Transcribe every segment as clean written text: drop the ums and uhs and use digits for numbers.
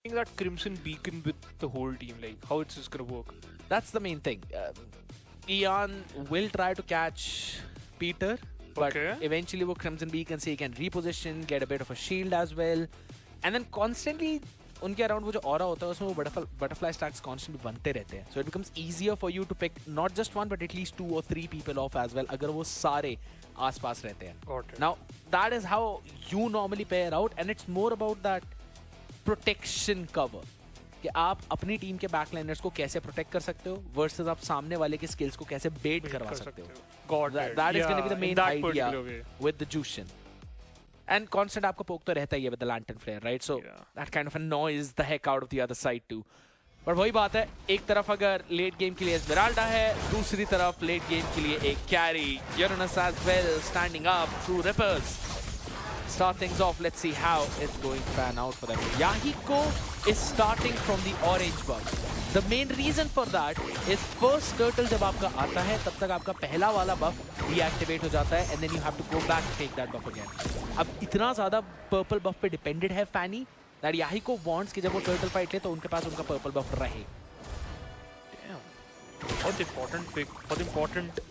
that Crimson Beacon with the whole team, like how it's just gonna work. That's the main thing. Ian will try to catch Peter, but Okay. eventually वो Crimson Beacon से he can reposition, get a bit of a shield as well, and then constantly उनके around वो जो aura होता है उसमें वो butterfly stacks constant बनते रहते हैं. So it becomes easier for you to pick not just one but at least 2 or 3 people of age well अगर वो सारे आसपास रहते हैं. Got it. Now that is how you normally pair out and it's more about that protection cover कि आप अपनी team के बैकलाइनर्स को कैसे प्रोटेक्ट कर सकते हो वर्सेस आप सामने वाले के स्किल्स को कैसे बेट करवा सकते हो. Got it. That is going to be the in main that idea particular way. with the Jushin. And constant आपका poke तो रहता ही है with the lantern flare, right? So Yeah. that kind of annoys the heck out of the other side too. पर वही बात है, एक तरफ अगर लेट गेम के लिए एस्मेराल्डा है, दूसरी तरफ लेट गेम के लिए एक carry Uranus as well standing up through rippers. Start things off. Let's see how it's going to pan out for them. Yahiko is starting from the orange buff. The main reason for that is first turtle जब आपका आता है तब तक आपका पहला वाला buff deactivate हो जाता है and then you have to go back to take that buff again. अब इतना ज़्यादा purple buff पे depended है Fanny that Yahiko wants कि जब वो turtle fight ले तो उनके पास उनका purple buff रहे. Damn. What important pick. What important.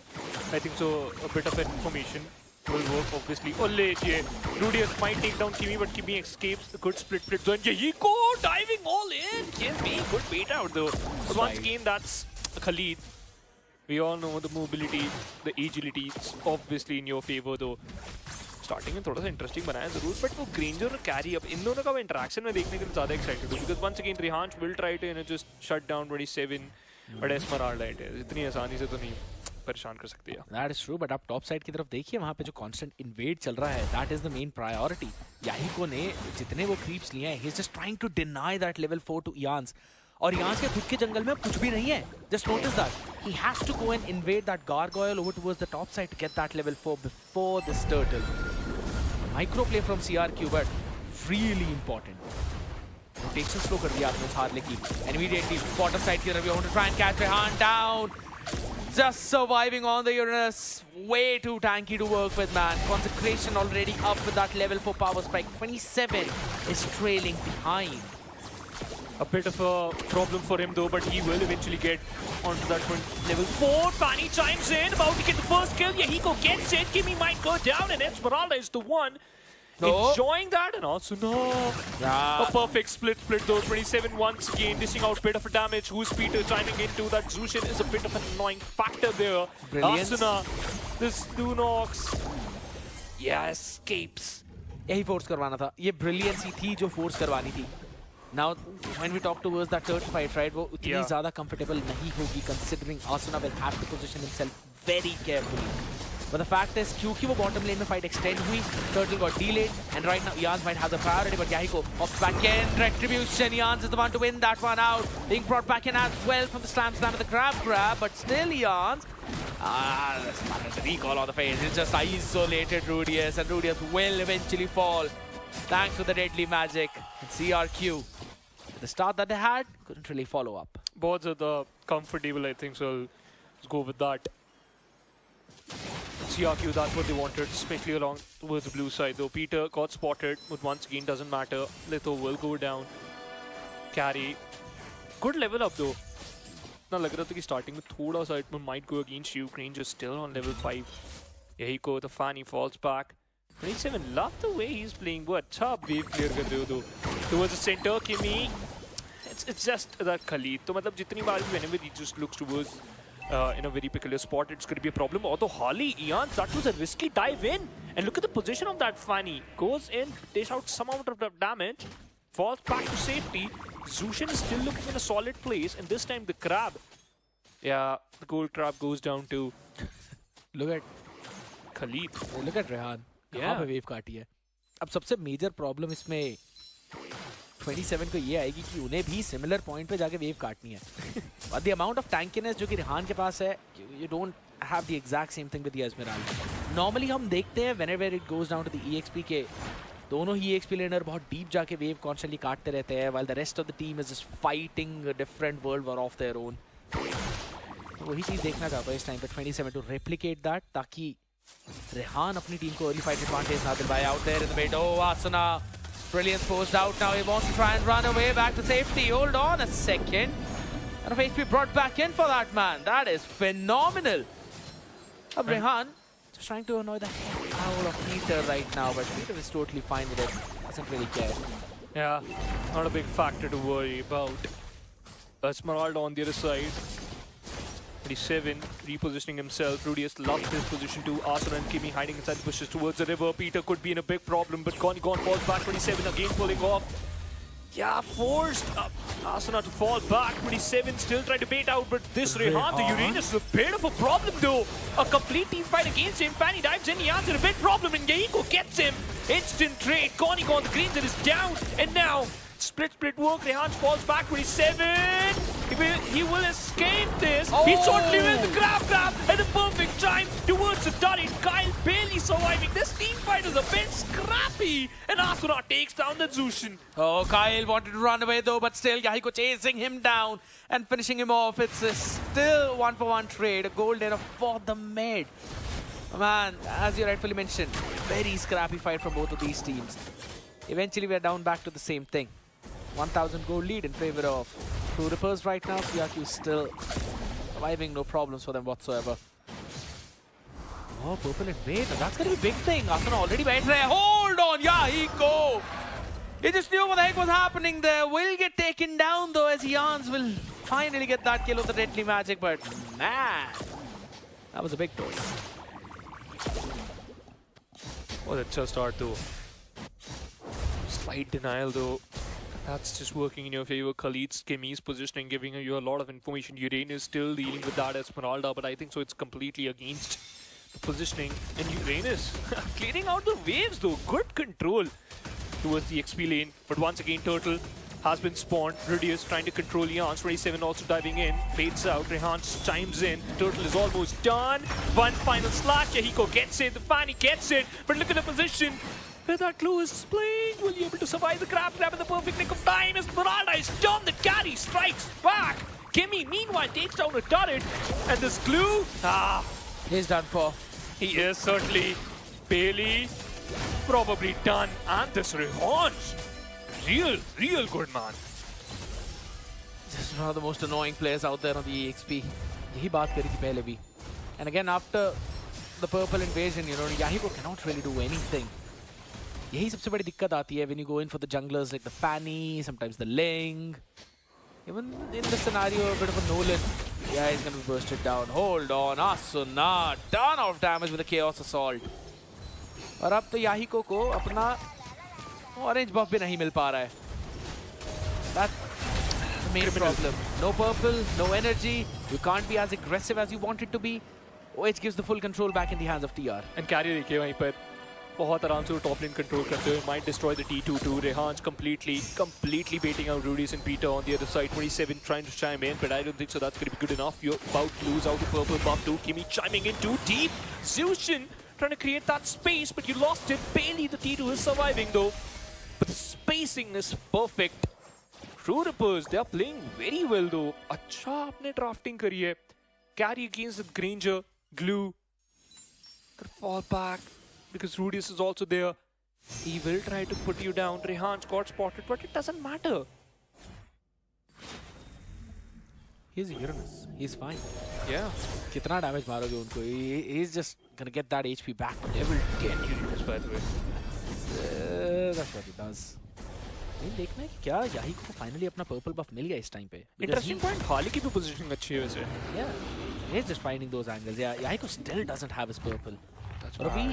I think so. A bit of information will work obviously. Ole, yeah. Rudius might take down Kimi, but Kimi escapes the good split zone. Yahiko diving all in. Kimi, good bait out though. But once again, that's Khalid. We all know the mobility, the agility. It's obviously in your favor though. Starting में थोड़ा सा interesting बनाया जरूर but वो Granger और carry अब इन दोनों का वो इंटरेक्शन में देखने के लिए ज़्यादा एक्साइटेड हूँ because once again Rihansh will try to just shut down 27 but Esmeralda it है इतनी आसानी से तो नहीं परेशान कर सकती है. That is true, but आप टॉप साइड की तरफ देखिए वहाँ पे जो कांस्टेंट इन्वेड चल रहा है that is the main priority. याहिको ने जितने वो क्रीप्स लिए हैं he is just trying to deny that level 4 to Ians. और Ians के खुद के जंगल में कुछ भी नहीं है. Just notice that. He has to go and invade that gargoyle over towards the top side to get that level 4 before this turtle. Micro play from CRQ but really important. Rotation slow कर दिया आपने उस Harley की. And immediately bottom side की तरफ we want to try and catch Rehan down. Just surviving on the Uranus. Way too tanky to work with, man. Consecration already up with that level 4 power spike. 27 is trailing behind. A bit of a problem for him though, but he will eventually get onto that one. Level 4, Fanny chimes in, about to get the first kill. Yahiko gets it, Kimi might go down, and Esmeralda is the one enjoying that, and Asuna. A perfect split though, 27 once again, dishing out a bit of a damage. Who's Peter chiming into that? Zushin is a bit of an annoying factor there. Brilliance. Asuna, this Dunox, yeah, escapes. यही force करवाना था. ये brilliance ही थी जो force करवानी थी. Now, when we talk towards that turtle fight, right, वो उतनी ज़्यादा comfortable नहीं होगी considering Asuna will have to position himself very carefully. But the fact is, क्योंकि वो bottom lane में fight extend हुई, turtle got delayed, and right now Ians might have the priority, but Yahiko off back in, retribution, Ians is the one to win that one out, being brought back in as well from the slam and the grab, but still Ians, the recall on the face, it's just isolated Rudius, and Rudius will eventually fall, thanks to the deadly magic, and CRQ. The start that they had, couldn't really follow up. Boards are the comfortable, I think, so let's go with that. CRQ, that's what they wanted, especially along towards the blue side though. Peter got spotted, but once again doesn't matter. Litho will go down. Carry. Good level up though. ना लग रहा था कि starting में थोड़ा सा it might go against you. Granger still on level 5. Yahiko, the Fanny falls back. 27, love the way he's playing. वो अच्छा wave clear कर रहे हो तो. Towards the center, Kimi. It's just that Khalid. तो मतलब जितनी बार भी whenever he just looks towards in a very peculiar spot, it's going to be a problem. Although Harley, Ian, that was a risky dive in. And look at the position of that Fanny. Goes in, dish out some amount of damage, falls back to safety. Zushin is still looking in a solid place, and this time the crab. Yeah, the gold crab goes down to Look at Khalid. Look at Rehan. कहाँ पे wave काटी है. अब सबसे major problem इसमें 27 को ये आएगी कि उन्हें भी सिमिलर पॉइंट पे जाके वेव काटनी है. But the amount of tankiness जो कि रिहान के पास है, you don't have the exact same thing with the Esmeralda. Normally हम देखते हैं whenever it goes down to the EXP के दोनों ही EXP लेनर बहुत डीप जाके वेव कॉन्स्टेंटली काटते रहते हैं while the rest of the team is just fighting a different world war of their own. वही चीज़ देखना चाहता हूँ इस टाइम पे 27 to replicate that ताकि रिहान अपनी टीम को अर्ली फाइट एडवांटेज ना दिलवाए. Out there in the mid, oh Asuna Brilliance forced out now. He wants to try and run away back to safety. Hold on a second. And if HP brought back in for that man. That is phenomenal. Rehan just trying to annoy the heck out of Peter right now, but Peter is totally fine with it. Doesn't really care. Yeah, not a big factor to worry about. Esmeralda on the other side. 27, repositioning himself. Rudius loved his position too. Asuna and Kimi hiding inside the bushes towards the river. Peter could be in a big problem, but Gone falls back. 27 again pulling off. Yeah, forced Asuna to fall back. 27 still trying to bait out, but this Rehan, the Uranus, is a bit of a problem though. A complete team fight against him. Fanny dives in, Ian's in a big problem, and Yahiko gets him. Instant trade. Gone, the Greens is down, and now split work. Rehan falls back. 27. He will escape this. Oh. He certainly will. The grab at the perfect time towards the turret. Kyle barely surviving. This team fight is a bit scrappy, and Asuna takes down the Zushin. Oh, Kyle wanted to run away though, but still Yahiko chasing him down and finishing him off. It's a still 1-for-1 trade. A gold dinner for the mid. Man, as you rightfully mentioned, very scrappy fight from both of these teams. Eventually we're down back to the same thing. 1,000 gold lead in favor of True Rippers right now. Suyaku still surviving, no problems for them whatsoever. Oh, purple invade. That's gonna be a big thing. Asuna already went there. Hold on, Yahiko! He just knew what the heck was happening there. Will get taken down though, as Ians will finally get that kill with the Deadly Magic, but man, that was a big dose. Oh, that's just hard though. Slight denial though. That's just working in your favor. Khalid's, Kimi's positioning, giving you a lot of information. Uranus still dealing with that Esmeralda, but I think so it's completely against the positioning. And Uranus clearing out the waves though. Good control towards the XP lane. But once again, Turtle has been spawned. Rudius trying to control Ians. 27 also diving in. Baits out. Rehan chimes in. Turtle is almost done. One final slash. Yahiko gets it. The Fanny gets it. But look at the position where that clue is playing. Will you be able to survive the grab in the perfect nick of time? Esmeralda is done. The carry strikes back. Kimi, meanwhile, takes down a turret. And this glue, He's done for. he is certainly Bailey probably done. And this Rehan, real good man. This is one of the most annoying players out there on the EXP. यही बात करी थी पहले भी. And again, after the purple invasion, you know, Yahiko cannot really do anything. यही सबसे बड़ी दिक्कत आती है when you go in for the junglers like the Fanny, sometimes the Ling. Even in this scenario, a bit of a Nolan. Yeah, he's going to be bursted down. Hold on, Asuna. Ton of damage with the Chaos Assault. और अब तो Yahiko को अपना orange buff भी नहीं मिल पा रहा है. That's the main problem. No purple, no energy. You can't be as aggressive as you want it to be. OH gives the full control back in the hands of TR. And carry देखिए वहीं पर बहुत आराम से वो top लेन control करते हुए might destroy the T2-2. Rehan's completely baiting out Rudius and Peter on the other side. 27 trying to chime in, but I don't think so that's going to be good enough. You're about to lose out to purple buff too. Kimi chiming in too deep. Zushin trying to create that space, but you lost it. Bailey, the T2 is surviving though. But the spacing is perfect. True Rippers, they are playing very well though. अच्छा आपने drafting करी है. Carry against the Granger, glue. Could fall back because Rudius is also there. He will try to put you down. Rehan's got spotted, but it doesn't matter. He's a Uranus. He's fine. Yeah. कितना damage मारोगे उनको? He's just gonna get that HP back. They will get Uranus, by the way. That's what he does. नहीं देखना है कि क्या याहिको को finally अपना पर्पल बफ मिल गया इस टाइम पे. Interesting point. हाली की भी positioning अच्छी है वैसे. Yeah, he's just finding those angles. Yeah, Yahiko still doesn't have his purple. That's और अभी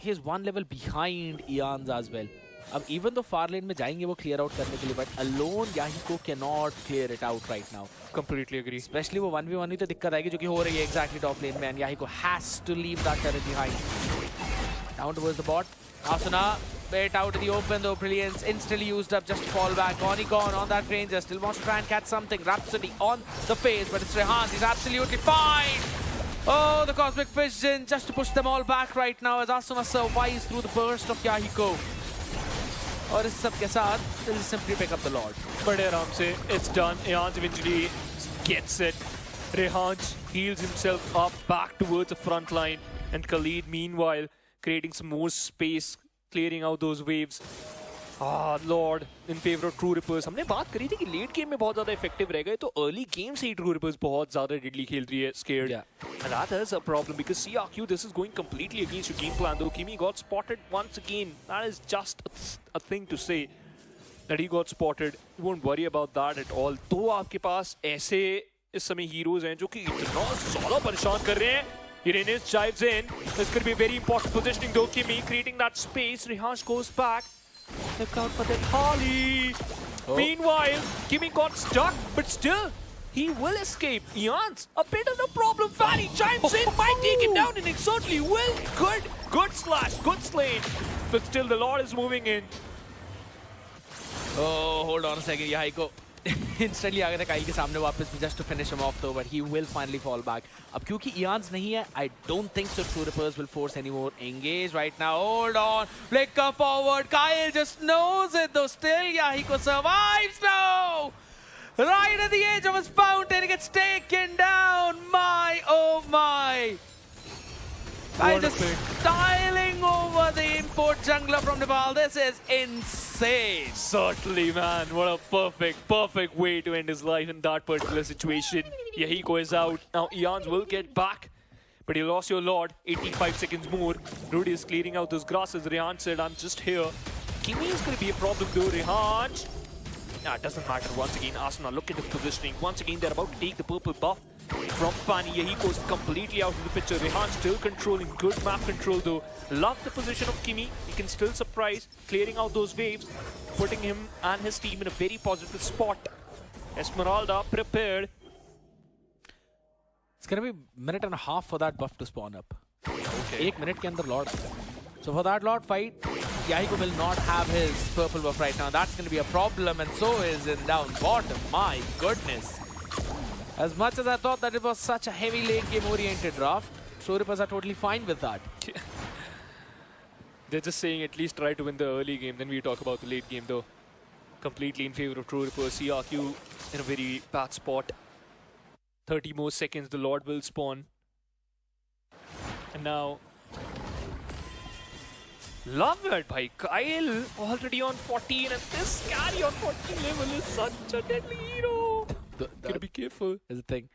he is one level behind Ians as well. अब even though far lane में जाएंगे वो clear out करने के लिए, but alone Yahiko cannot clear it out right now. Completely agree. Especially वो 1v1 ही तो दिक्कत आएगी जो कि हो रही है exactly top lane में, and Yahiko has to leave that turret behind. Down towards the bot. Asuna bait out in the open though. Brilliance instantly used up just to fall back. Gone on that Ranger. Still wants to try and catch something. Rhapsody on the face, but it's Rehan. He's absolutely fine. Oh, the Cosmic Vision just to push them all back right now as Asuna survives through the burst of Yahiko. और इस सब के साथ they'll simply pick up the Lord. बड़े आराम से it's done. Ians eventually gets it. Rehan heals himself up back towards the front line, and Khalid meanwhile creating some more space, clearing out those waves. Lord in favour of true reapers. हमने बात करी थी कि late game में बहुत ज्यादा effective रह गए, तो अर्ली गेम से ही ट्रू रिपर्स बहुत ज्यादा डेडली खेल रही है, scared. And that is a problem because CRQ, this is going completely against your game plan though. Kimi got spotted once again. That is just a thing to say that he got spotted. You won't worry about that at all. तो आपके पास ऐसे इस समय heroes हैं जो कि इतना ज्यादा परेशान कर रहे हैं। Irenis dives in. This could be very important positioning though. Kimi creating that space. Rehansh goes back. Look out for that Holly. Meanwhile, Kimi got stuck, but still, he will escape. Ians, a bit of a problem. Fanny chimes in, might take him down, and it certainly will. Good slash, good slate. But still, the Lord is moving in. Oh, hold on a second. Yahiko instantly आ गया था Kyle के सामने वापस, just to finish him off though, but he will finally fall back. अब क्योंकि Ians नहीं है, I don't think so True Rippers will force any more engage right now. Hold on, flicker forward. Kyle just knows it though. Still, Yahiko survives now. Right at the edge of his fountain, he gets taken down. My, oh my. Kyle just styling over the import jungler from Nepal. This is insane. Certainly, man. What a perfect way to end his life in that particular situation. Yahiko is out. Now Ians will get back, but he lost your Lord. 85 seconds more. Rudy is clearing out those grasses. Rehan said, I'm just here. Kimi is going to be a problem though. Rehan. Nah, it doesn't matter. Once again, Asuna, look at the positioning. Once again, they're about to take the purple buff from Fanny. Yahiko is completely out of the picture. Rehan still controlling. Good map control though. Love the position of Kimi. He can still surprise, clearing out those waves, putting him and his team in a very positive spot. Esmeralda prepared. It's gonna be a minute and a half for that buff to spawn up. Okay. 1 minute के अंदर Lord. So for that Lord fight, Yahiko will not have his purple buff right now. That's going to be a problem, and so is in down bottom. My goodness. As much as I thought that it was such a heavy late game oriented draft, True Rippers are totally fine with that. They're just saying at least try to win the early game, then we talk about the late game though. Completely in favor of True Rippers. CRQ in a very bad spot. 30 more seconds, the Lord will spawn. And now... Love it, bhai. Kyle already on 14, and this carry on 14 level is such a deadly hero. Gotta be careful. Is the thing.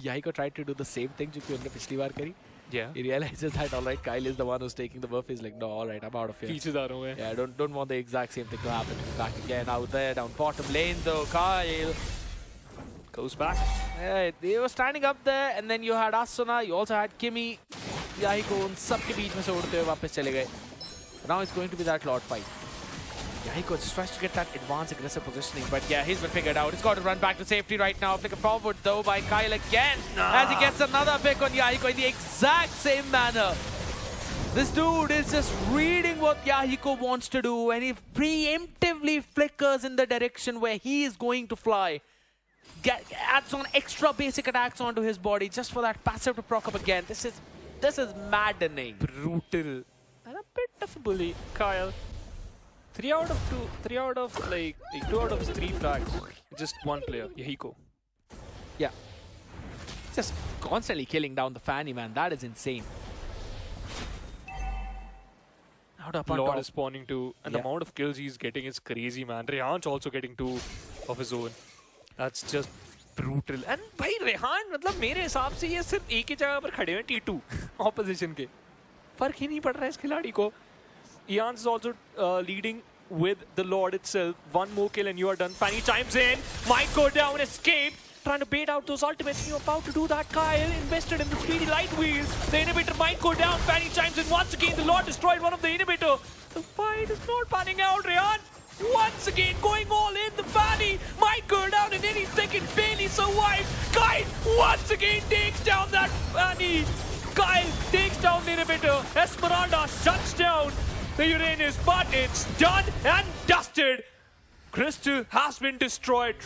Yahiko tried to do the same thing जो कि उन्होंने पिछली बार करी. Yeah. He realizes that alright, Kyle is the one who's taking the buff. He's like, no, alright, I'm out of here. Pieces aa raha hai. Yeah, don't want the exact same thing to happen. Back again out there, down bottom lane though. Kyle Goes back. yeah, they were standing up there, and then you had Asuna, you also had Kimi. Yahiko उन सब के बीच में से उड़ते हुए वापस चले गए. Now it's going to be that Lord fight. Yahiko just tries to get that advanced aggressive positioning, but yeah, he's been figured out. He's got to run back to safety right now. Flicker forward though by Kyle again, as he gets another pick on Yahiko in the exact same manner. This dude is just reading what Yahiko wants to do, and he preemptively flickers in the direction where he is going to fly. Adds on extra basic attacks onto his body just for that passive to proc up again. This is maddening. Brutal. And a bit of a bully. Kyle. 2 out of his 3 frags. Just one player, Yahiko. Yeah. Just constantly killing down the Fanny, man. That is insane. Out up on Lord top. is spawning too, and the Yeah. amount of kills he's getting is crazy, man. Rehan's also getting 2 of his own. That's just brutal. And भाई रेहान मतलब मेरे हिसाब से ये सिर्फ एक ही जगह पर खड़े हैं T2 opposition के. फर्क ही नहीं पड़ रहा है इस खिलाड़ी को. Ians is also leading with the Lord itself. One more kill and you are done. Fanny chimes in. Might go down, escape. Trying to bait out those ultimates. You're about to do that, Kyle. Invested in the speedy light wheels. The inhibitor might go down. Fanny chimes in once again. The Lord destroyed one of the inhibitor. The fight is not panning out, Rehan. Once again, going all in. The Fanny might go down in any second. Barely survived. Kyle once again takes down that Fanny. Kyle takes down the inhibitor. Esmeralda shuts down the Uranus, but it's done and dusted. Crystal has been destroyed.